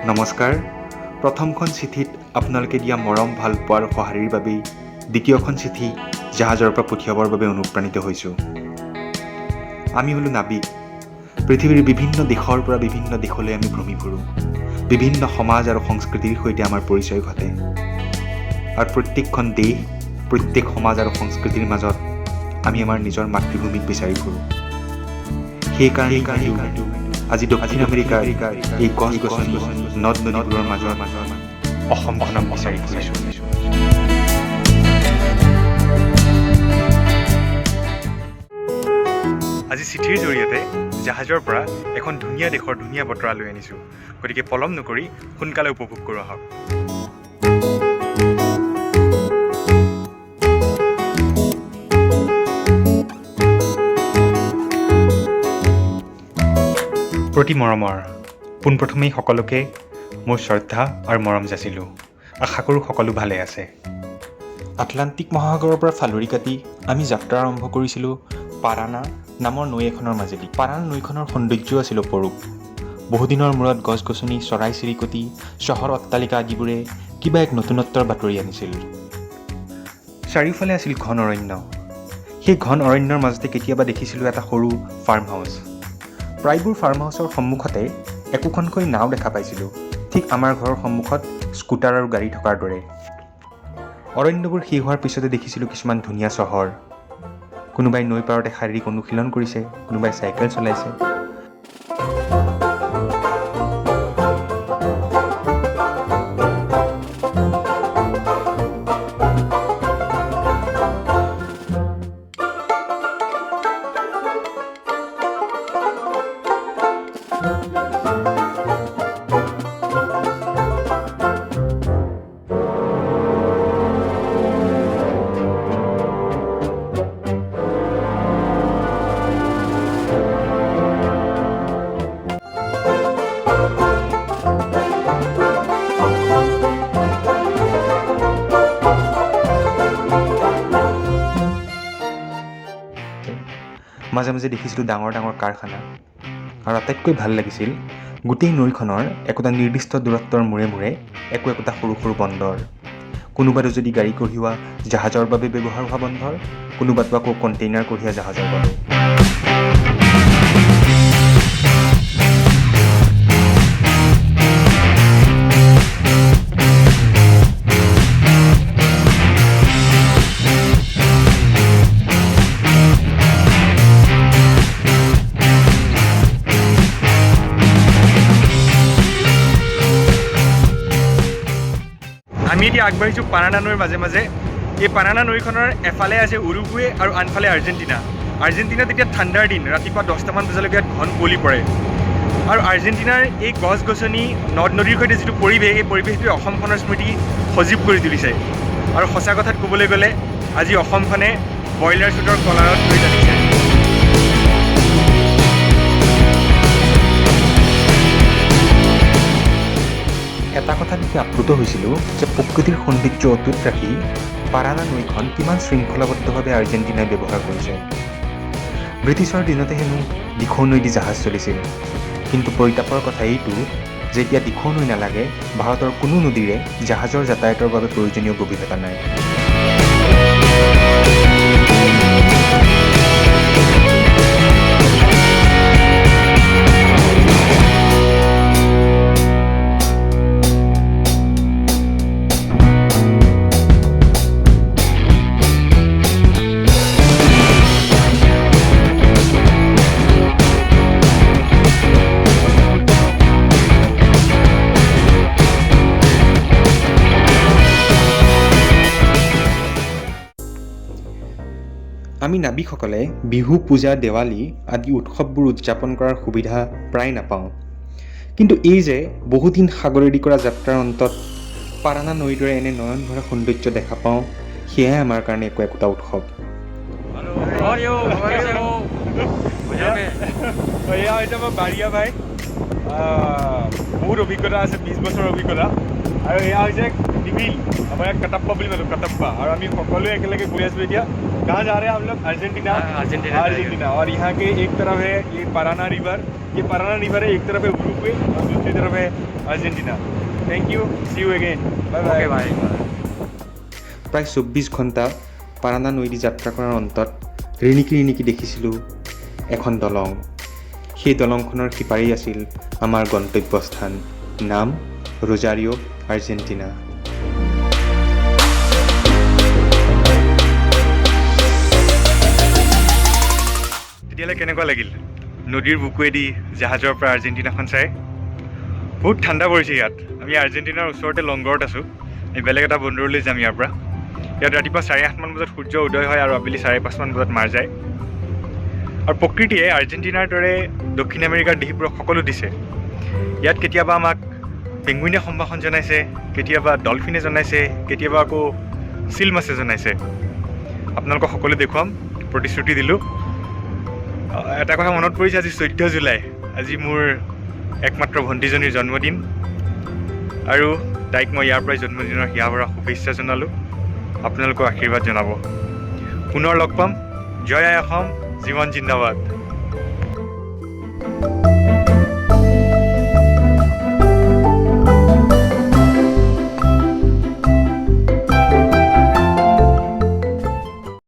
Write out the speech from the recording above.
নমস্কাৰ। প্ৰথমখন চিঠিত আপোনালোকে দিয়া মৰম ভাল পোৱাৰ সঁহাৰিৰ বাবেই দ্বিতীয়খন চিঠি জাহাজৰ পৰা পঠিয়াবৰ বাবে অনুপ্ৰাণিত হৈছোঁ। আমি হ'লো নাবিক। পৃথিৱীৰ বিভিন্ন দেশৰ পৰা বিভিন্ন দেশলৈ আমি ভ্ৰমি ফুৰোঁ। বিভিন্ন সমাজ আৰু সংস্কৃতিৰ সৈতে আমাৰ পৰিচয় ঘটে। আৰু প্ৰত্যেকখন দেশ, প্ৰত্যেক সমাজ আৰু সংস্কৃতিৰ মাজত আমি আমাৰ নিজৰ মাতৃভূমিক বিচাৰি ফুৰোঁ। সেইকাৰণে আজি দক্ষিণ আমেৰিকাৰ এই গছ-গছনি, নদ-নদীবোৰৰ মাজত অসমখনক বিচাৰি ফুৰিছোঁ। আজি চিঠিৰ জৰিয়তে জাহাজৰ পৰা এখন ধুনীয়া দেশৰ ধুনীয়া বতৰা লৈ আনিছোঁ। গতিকে পলম নকৰি সোনকালে উপভোগ কৰোঁ আহক। প্ৰতি মৰমৰ পোনপ্ৰথমেই সকলোকে মোৰ শ্ৰদ্ধা আৰু মৰম যাচিলোঁ। আশা কৰোঁ সকলো ভালে আছে। আটলাণ্টিক মহাসাগৰৰ পৰা ফালৰি কাটি আমি যাত্ৰা আৰম্ভ কৰিছিলোঁ পাৰানা নামৰ নৈ এখনৰ মাজেদি। পাৰানা নৈখনৰ সৌন্দৰ্য আছিল অপৰূপ। বহুদিনৰ মূৰত গছ-গছনি, চৰাই-চিৰিকটি, চহৰ অট্টালিকা আদিবোৰে কিবা এক নতুনত্বৰ বাতৰি আনিছিল। চাৰিওফালে আছিল ঘন অৰণ্য। সেই ঘন অৰণ্যৰ মাজতে কেতিয়াবা দেখিছিলোঁ এটা সৰু ফাৰ্ম হাউচ। প্ৰায়বোৰ ফাৰ্ম হাউচৰ সন্মুখতে একোখনকৈ নাও দেখা পাইছিলোঁ, ঠিক আমাৰ ঘৰৰ সন্মুখত স্কুটাৰ আৰু গাড়ী থকাৰ দৰে। অৰণ্যবোৰ শেষ হোৱাৰ পিছতে দেখিছিলোঁ কিছুমান ধুনীয়া চহৰ। কোনোবাই নৈ পাৰতে শাৰীৰিক অনুশীলন কৰিছে, কোনোবাই চাইকেল চলাইছে। মাজে মাজে দেখিছিলোঁ ডাঙৰ ডাঙৰ কাৰখানা। আৰু আটাইতকৈ ভাল লাগিছিল গোটেই নৈখনৰ একোটা নিৰ্দিষ্ট দূৰত্বৰ মূৰে মূৰে একোটা সৰু সৰু বন্দৰ। কোনোবাতো যদি গাড়ী কঢ়িওৱা জাহাজৰ বাবে ব্যৱহাৰ হোৱা বন্দৰ, কোনোবাতো আকৌ কণ্টেইনাৰ কঢ়িওৱা জাহাজৰ বাবে। আমি এতিয়া আগবাঢ়িছোঁ পাৰানা নৈৰ মাজে মাজে। এই পাৰানা নৈখনৰ এফালে আছে উৰুগুৱে আৰু আনফালে আৰ্জেণ্টিনা। আৰ্জেণ্টিনাত এতিয়া ঠাণ্ডাৰ দিন, ৰাতিপুৱা 10টামান বজালৈকে ইয়াত ঘন কুঁৱলী পৰে। আৰু আৰ্জেণ্টিনাৰ এই গছ-গছনি, নদ-নদীৰ সৈতে যিটো পৰিৱেশ, এই পৰিৱেশটোৱে অসমখনৰ স্মৃতি সজীৱ কৰি তুলিছে। আৰু সঁচা কথাত ক'বলৈ গ'লে আজি অসমখনে ব্ৰইলাৰ চুটৰ কলাৰত লৈ জানিছে। এটা কথা দেখি আপ্লুত হৈছিলোঁ যে প্ৰকৃতিৰ সৌন্দৰ্য অটুট ৰাখি পাৰানা নৈখন কিমান শৃংখলাবদ্ধভাৱে আৰ্জেণ্টিনাই ব্যৱহাৰ কৰিছে। ব্ৰিটিছৰ দিনতে হেনো দিখৌ নৈ দি জাহাজ চলিছিল। কিন্তু পৰিতাপৰ কথা এইটো যে এতিয়া দিখৌ নৈ নালাগে, ভাৰতৰ কোনো নদীৰে জাহাজৰ যাতায়াতৰ বাবে প্ৰয়োজনীয় গভীৰতা নাই। আমি নাবিকসকলে বিহু, পূজা, দেৱালী আদি উৎসৱবোৰ উদযাপন কৰাৰ সুবিধা প্ৰায় নাপাওঁ। কিন্তু এই যে বহুদিন সাগৰেদি কৰা যাত্ৰাৰ অন্তত পাৰানা নৈৰ দৰে এনে নয়ন ভৰা সৌন্দৰ্য দেখা পাওঁ, সেয়াই আমাৰ কাৰণে একোটা উৎসৱ। এয়া হৈছে আমাৰ বাৰিয়া ভাই। বহুত অভিজ্ঞতা আছে, 20 বছৰৰ অভিজ্ঞতা। আৰু এয়া হৈছে निबिल हमारा कटप्पा बोली मतलब कटप्पा और हम সকলে একেলগে ঘুরে আসবে এতিয়া कहाँ जा रहे हैं हम लोग अर्जेंटीना और यहाँ के एक तरफ है ये पाराना रिवर ये paraná नहीं भरे एक तरफ है उरुग्वे और दूसरी तरफ है Argentina thank you see you again bye bye ভাই প্ৰায় 24 ঘণ্টা পাৰানা নৈদি যাত্ৰা কৰাৰ অন্তত ৰিণিকি দেখিছিলোঁ এখন দলং। সেই দলংখনৰ সিপাৰেই আছিল আমাৰ গন্তব্যস্থান, নাম ৰোজাৰিঅ' আৰ্জেণ্টিনা। তেতিয়াহ'লে কেনেকুৱা লাগিল নদীৰ বুকুৱেদি জাহাজৰ পৰা আৰ্জেণ্টিনাখন চাই? বহুত ঠাণ্ডা পৰিছে ইয়াত। আমি আৰ্জেণ্টিনাৰ ওচৰতে লংগৰত আছোঁ। আমি বেলেগ এটা বন্দৰলৈ যাম ইয়াৰ পৰা। ইয়াত ৰাতিপুৱা 8:30 মান বজাত সূৰ্য উদয় হয় আৰু আবেলি 5:30 মান বজাত মাৰ যায়। আৰু প্ৰকৃতিয়ে আৰ্জেণ্টিনাৰ দৰে দক্ষিণ আমেৰিকাৰ দেশবোৰক সকলো দিছে। ইয়াত কেতিয়াবা আমাক পেঙ্গুইনে সম্ভাষণ জনাইছে, কেতিয়াবা ডলফিনে জনাইছে, কেতিয়াবা আকৌ চিল মাছে জনাইছে। আপোনালোকক সকলো দেখুৱাম, প্ৰতিশ্ৰুতি দিলোঁ। এটা কথা মনত পৰিছে, আজি 14 জুলাই, আজি মোৰ একমাত্ৰ ভণ্টিজনীৰ জন্মদিন আৰু তাইক মই ইয়াৰ পৰাই জন্মদিনৰ হিয়া ভৰা শুভেচ্ছা জনালোঁ। আপোনালোকক আশীৰ্বাদ জনাব। পুনৰ লগ পাম। জয় আই অসম, জীৱন জিন্দাবাদ।